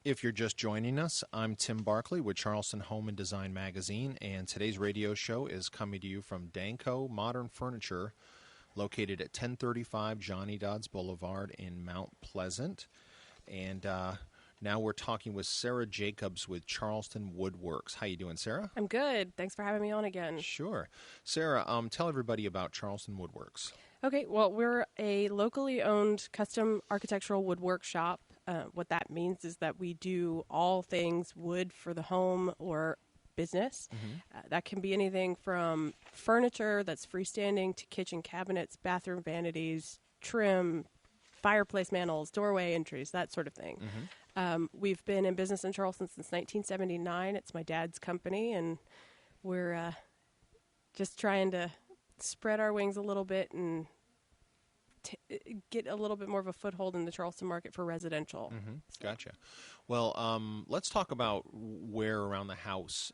If you're just joining us, I'm Tim Barkley with Charleston Home and Design magazine, and today's radio show is coming to you from Danco Modern Furniture, located at 1035 Johnny Dodds Boulevard in Mount Pleasant. And now we're talking with Sarah Jacobs with Charleston Woodworks. How you doing, Sarah? I'm good. Thanks for having me on again. Sure. Sarah, tell everybody about Charleston Woodworks. Okay, well, we're a locally owned custom architectural woodwork shop. What that means is that we do all things wood for the home or business. That can be anything from furniture that's freestanding to kitchen cabinets, bathroom vanities, trim, fireplace mantles, doorway entries, that sort of thing. We've been in business in Charleston since 1979. It's my dad's company, and we're just trying to spread our wings a little bit and get a little bit more of a foothold in the Charleston market for residential. Gotcha. Well, let's talk about where around the house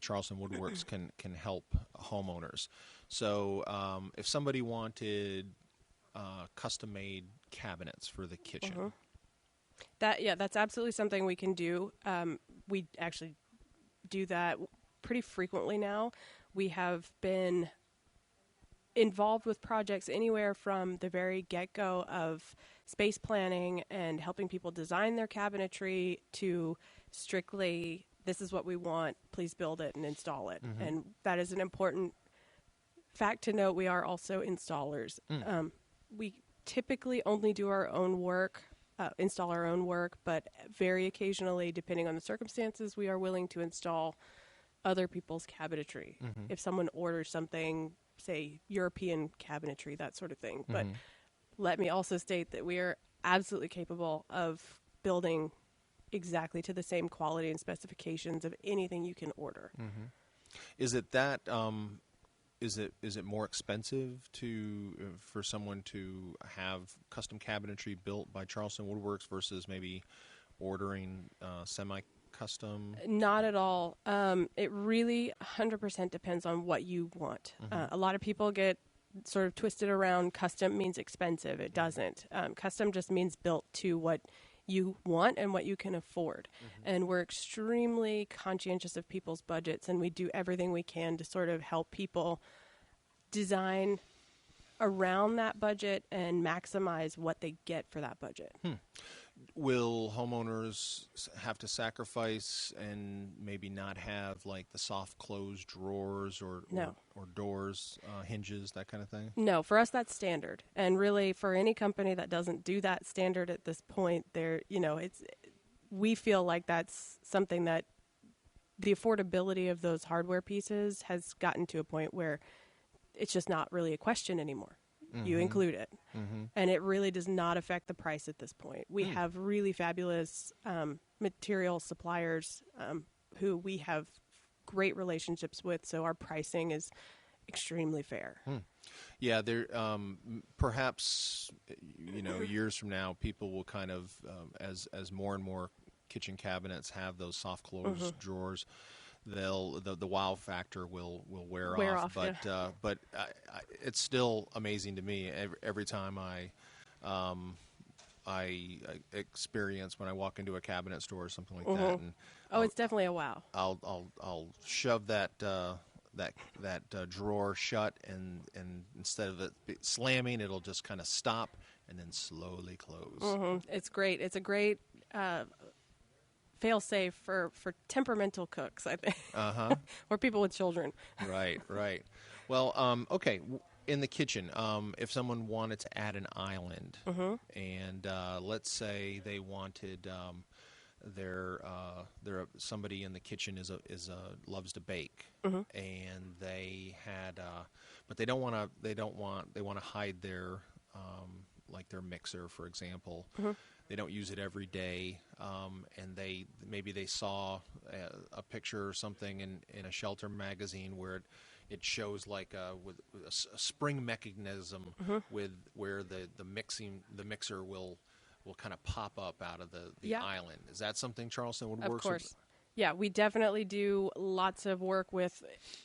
Charleston Woodworks can help homeowners. So if somebody wanted custom-made cabinets for the kitchen. That's absolutely something we can do. We actually do that pretty frequently now. We have been involved with projects anywhere from the very get-go of space planning and helping people design their cabinetry to strictly, this is what we want, please build it and install it. And that is an important fact to note. We are also installers. We typically only do our own work, install our own work, but very occasionally, depending on the circumstances, we are willing to install other people's cabinetry. If someone orders something, say European cabinetry, that sort of thing. But let me also state that we are absolutely capable of building exactly to the same quality and specifications of anything you can order. Is it that is it more expensive for someone to have custom cabinetry built by Charleston Woodworks versus maybe ordering semi-custom? Not at all. It really 100% depends on what you want. A lot of people get sort of twisted around custom means expensive. It doesn't. Custom just means built to what you want and what you can afford. And we're extremely conscientious of people's budgets, and we do everything we can to sort of help people design around that budget and maximize what they get for that budget. Will homeowners have to sacrifice and maybe not have like the soft closed drawers or doors, hinges, that kind of thing? No, for us that's standard. And really for any company that doesn't do that standard at this point, we feel like that's something that the affordability of those hardware pieces has gotten to a point where it's just not really a question anymore. You include it. And it really does not affect the price at this point. We have really fabulous material suppliers who we have great relationships with, so our pricing is extremely fair. Yeah, there perhaps years from now, people will kind of as more and more kitchen cabinets have those soft closed drawers, the wow factor will wear off. But it's still amazing to me every time I experience when I walk into a cabinet store or something like that. And it's definitely a wow. I'll shove that drawer shut, and instead of it slamming, it'll just kind of stop and then slowly close. It's great. It's a great fail-safe for temperamental cooks, I think, or people with children. Right. Well, okay. In the kitchen, if someone wanted to add an island, and let's say they wanted somebody in the kitchen loves to bake, and they had, but they want to hide their like their mixer, for example. They don't use it every day, and maybe they saw a picture or something in a shelter magazine where it shows like with a spring mechanism with where the mixer will kind of pop up out of the island. Is that something Charleston Woodworks? Of course. Yeah, we definitely do lots of work with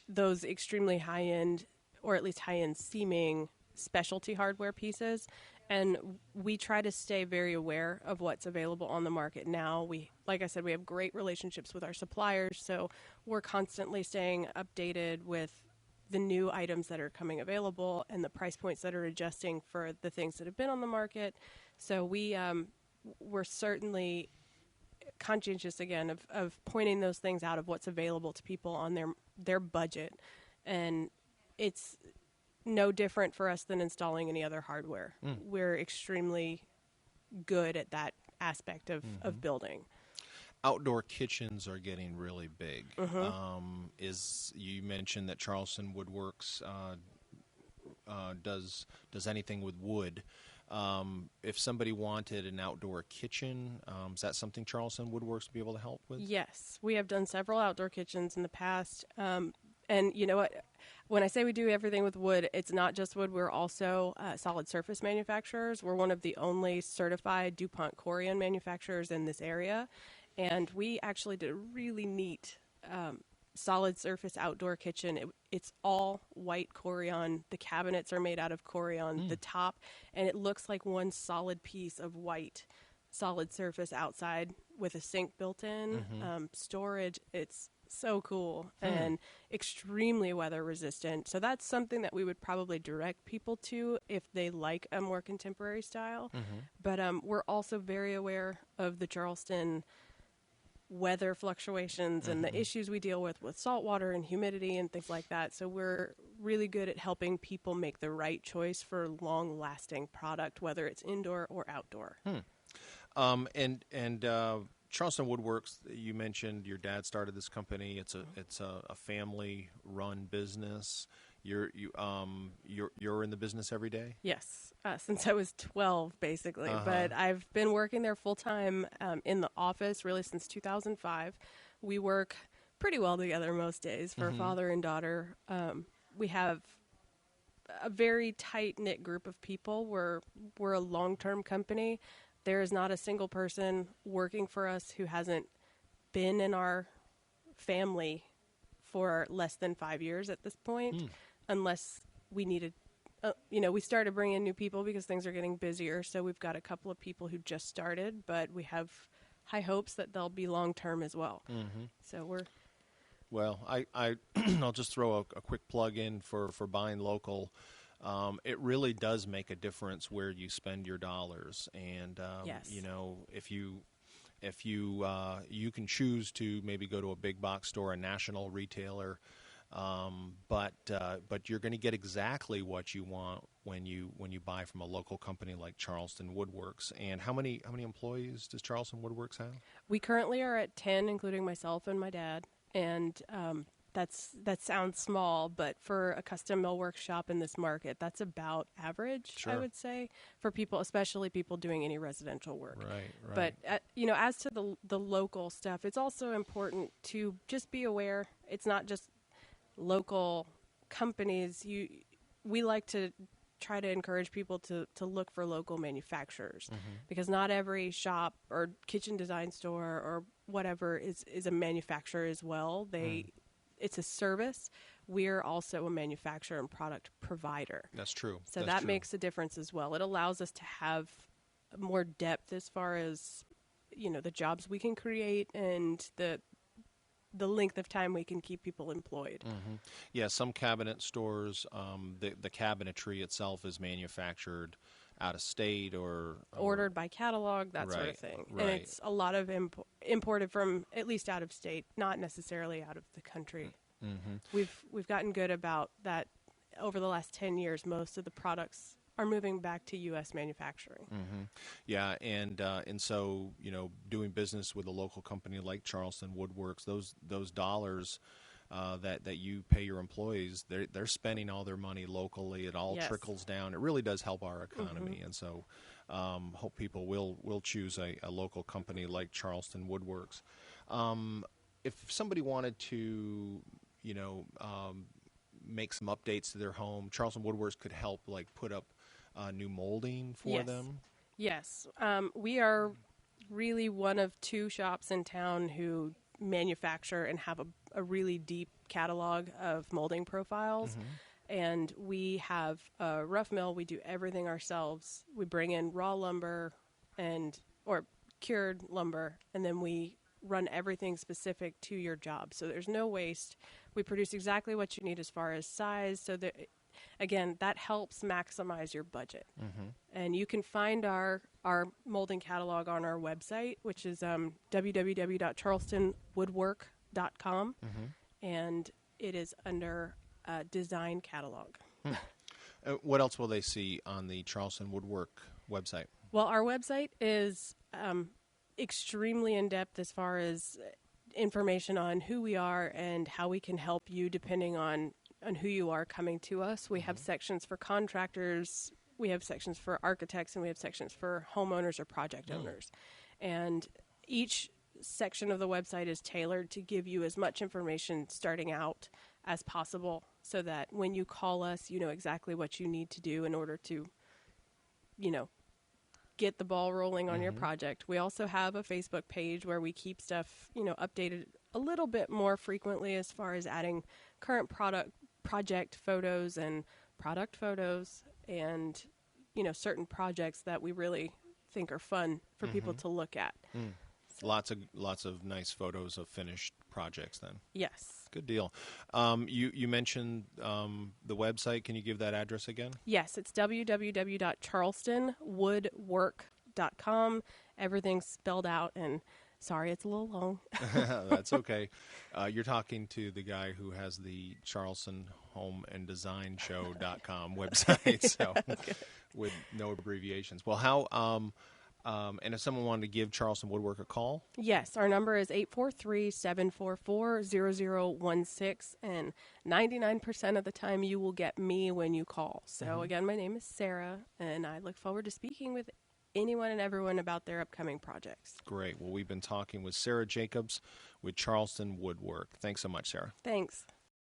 those extremely high-end, or at least high-end seeming specialty hardware pieces. And we try to stay very aware of what's available on the market now. Like I said, we have great relationships with our suppliers, so we're constantly staying updated with the new items that are coming available and the price points that are adjusting for the things that have been on the market. So we're certainly conscientious again of pointing those things out of what's available to people on their budget. And it's no different for us than installing any other hardware. We're extremely good at that aspect of building. Outdoor kitchens are getting really big. You mentioned that Charleston Woodworks does anything with wood. If somebody wanted an outdoor kitchen, is that something Charleston Woodworks would be able to help with? Yes, we have done several outdoor kitchens in the past. And you know what? When I say we do everything with wood, it's not just wood. We're also solid surface manufacturers. We're one of the only certified DuPont Corian manufacturers in this area. And we actually did a really neat solid surface outdoor kitchen. It's all white Corian. The cabinets are made out of Corian, the top, and it looks like one solid piece of white solid surface outside with a sink built in, storage. It's so cool and extremely weather resistant. So that's something that we would probably direct people to if they like a more contemporary style. But we're also very aware of the Charleston weather fluctuations and the issues we deal with salt water and humidity and things like that. So we're really good at helping people make the right choice for long-lasting product, whether it's indoor or outdoor. Charleston Woodworks, you mentioned your dad started this company. It's a family-run business. You're in the business every day? Yes, since I was 12, basically. But I've been working there full-time in the office really since 2005. We work pretty well together most days for father and daughter. We have a very tight-knit group of people. We're a long-term company. There is not a single person working for us who hasn't been in our family for less than 5 years at this point, unless we needed, we started bringing in new people because things are getting busier. So we've got a couple of people who just started, but we have high hopes that they'll be long-term as well. So we're... Well, I'll just throw a quick plug in for buying local. It really does make a difference where you spend your dollars, and Yes. if you can choose to maybe go to a big box store, a national retailer, but you're going to get exactly what you want when you buy from a local company like Charleston Woodworks. And how many employees does Charleston Woodworks have? We currently are at 10, including myself and my dad, and that sounds small, but for a custom millwork shop in this market, that's about average, Sure. I would say, for people, especially people doing any residential work. Right. But, as to the local stuff, it's also important to just be aware. It's not just local companies. We like to try to encourage people to look for local manufacturers, because not every shop or kitchen design store or whatever is a manufacturer as well. It's a service. We're also a manufacturer and product provider. That's true. So that makes a difference as well. It allows us to have more depth as far as, the jobs we can create and the length of time we can keep people employed. Yeah, some cabinet stores, the cabinetry itself is manufactured out of state or ordered by catalog, that sort of thing. Right. And it's a lot of imported from at least out of state, not necessarily out of the country. We've gotten good about that over the last 10 years. Most of the products are moving back to U.S. manufacturing. Yeah, and so doing business with a local company like Charleston Woodworks, those dollars that you pay your employees, they're spending all their money locally. It all trickles down. It really does help our economy, and so hope people will choose a local company like Charleston Woodworks. If somebody wanted to, make some updates to their home, Charleston Woodworks could help, like put up new molding for them. Yes, we are really one of two shops in town who manufacture and have a really deep catalog of molding profiles. And we have a rough mill. We do everything ourselves. We bring in raw lumber or cured lumber, and then we run everything specific to your job. So there's no waste. We produce exactly what you need as far as size. So that, again, that helps maximize your budget. And you can find our molding catalog on our website, which is www.charlestonwoodwork.com. And it is under design catalog. What else will they see on the Charleston Woodwork website? Well, our website is extremely in-depth as far as information on who we are and how we can help you depending on who you are coming to us. We have sections for contractors, we have sections for architects, and we have sections for homeowners or project owners. And each section of the website is tailored to give you as much information starting out as possible so that when you call us, you know exactly what you need to do in order to, get the ball rolling on your project. We also have a Facebook page where we keep stuff, updated a little bit more frequently as far as adding current project photos and product photos and, certain projects that we really think are fun for people to look at. Lots of nice photos of finished projects then. Yes. Good deal. You mentioned the website. Can you give that address again? Yes, it's www.charlestonwoodwork.com. Everything's spelled out, and sorry, it's a little long. That's okay. You're talking to the guy who has the Charleston Home and Design Show.com website, so with no abbreviations. Well, how... and if someone wanted to give Charleston Woodwork a call? Yes, our number is 843-744-0016, and 99% of the time you will get me when you call. So again, my name is Sarah, and I look forward to speaking with anyone and everyone about their upcoming projects. Great. Well, we've been talking with Sarah Jacobs with Charleston Woodwork. Thanks so much, Sarah. Thanks.